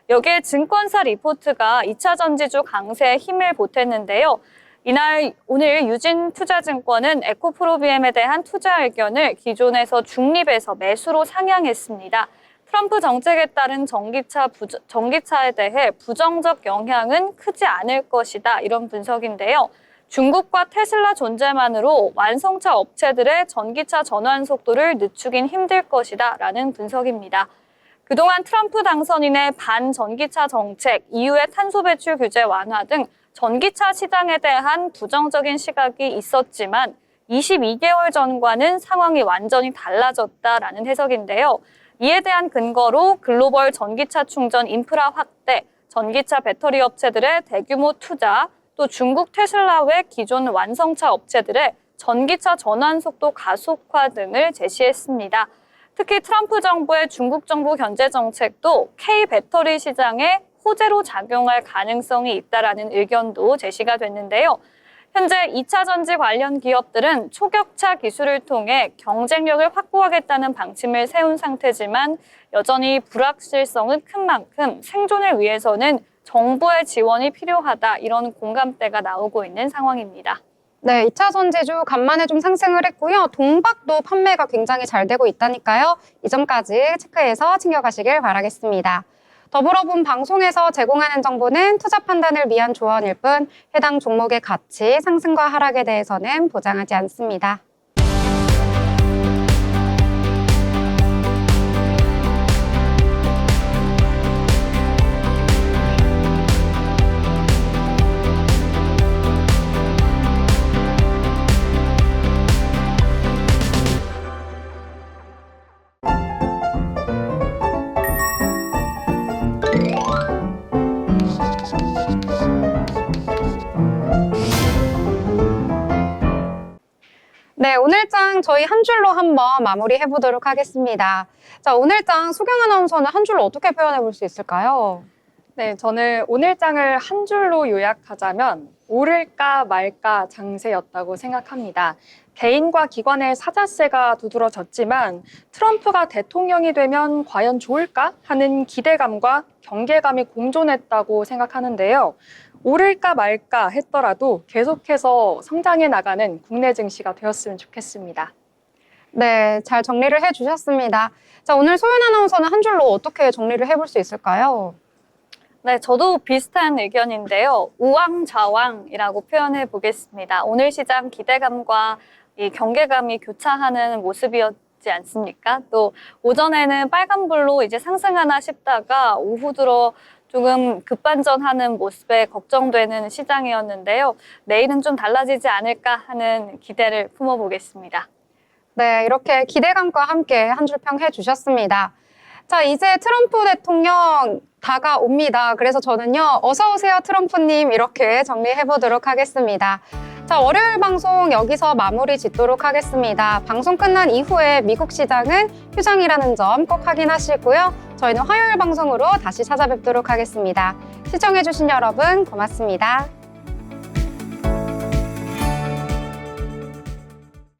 여기에 증권사 리포트가 2차 전지주 강세에 힘을 보탰는데요. 오늘 유진투자증권은 에코프로비엠에 대한 투자 의견을 기존에서 중립에서 매수로 상향했습니다. 트럼프 정책에 따른 전기차에 대해 부정적 영향은 크지 않을 것이다. 이런 분석인데요. 중국과 테슬라 존재만으로 완성차 업체들의 전기차 전환 속도를 늦추긴 힘들 것이다. 라는 분석입니다. 그동안 트럼프 당선인의 반전기차 정책, 이후의 탄소 배출 규제 완화 등 전기차 시장에 대한 부정적인 시각이 있었지만 22개월 전과는 상황이 완전히 달라졌다라는 해석인데요. 이에 대한 근거로 글로벌 전기차 충전 인프라 확대, 전기차 배터리 업체들의 대규모 투자, 또 중국 테슬라 외 기존 완성차 업체들의 전기차 전환 속도 가속화 등을 제시했습니다. 특히 트럼프 정부의 중국 정부 견제 정책도 K 배터리 시장에 호재로 작용할 가능성이 있다라는 의견도 제시가 됐는데요. 현재 2차 전지 관련 기업들은 초격차 기술을 통해 경쟁력을 확보하겠다는 방침을 세운 상태지만 여전히 불확실성은 큰 만큼 생존을 위해서는 정부의 지원이 필요하다, 이런 공감대가 나오고 있는 상황입니다. 네, 2차 전지주 간만에 좀 상승을 했고요. 동박도 판매가 굉장히 잘 되고 있다니까요. 이 점까지 체크해서 챙겨가시길 바라겠습니다. 더불어 본 방송에서 제공하는 정보는 투자 판단을 위한 조언일 뿐 해당 종목의 가치, 상승과 하락에 대해서는 보장하지 않습니다. 네, 오늘장 저희 한 줄로 한번 마무리해 보도록 하겠습니다. 자, 오늘장 소경 아나운서는 한 줄로 어떻게 표현해 볼 수 있을까요? 네, 저는 오늘장을 한 줄로 요약하자면 오를까 말까 장세였다고 생각합니다. 개인과 기관의 사자세가 두드러졌지만 트럼프가 대통령이 되면 과연 좋을까 하는 기대감과 경계감이 공존했다고 생각하는데요. 오를까 말까 했더라도 계속해서 성장해 나가는 국내 증시가 되었으면 좋겠습니다. 네, 잘 정리를 해주셨습니다. 자, 오늘 소연 아나운서는 한 줄로 어떻게 정리를 해볼 수 있을까요? 네, 저도 비슷한 의견인데요. 우왕좌왕이라고 표현해 보겠습니다. 오늘 시장 기대감과 이 경계감이 교차하는 모습이었지 않습니까? 또 오전에는 빨간불로 이제 상승하나 싶다가 오후 들어 조금 급반전하는 모습에 걱정되는 시장이었는데요. 내일은 좀 달라지지 않을까 하는 기대를 품어보겠습니다. 네, 이렇게 기대감과 함께 한 줄 평 해주셨습니다. 자, 이제 트럼프 대통령 다가옵니다. 그래서 저는요, 어서 오세요 트럼프님 이렇게 정리해보도록 하겠습니다. 자, 월요일 방송 여기서 마무리 짓도록 하겠습니다. 방송 끝난 이후에 미국 시장은 휴장이라는 점 꼭 확인하시고요. 저희는 화요일 방송으로 다시 찾아뵙도록 하겠습니다. 시청해주신 여러분 고맙습니다.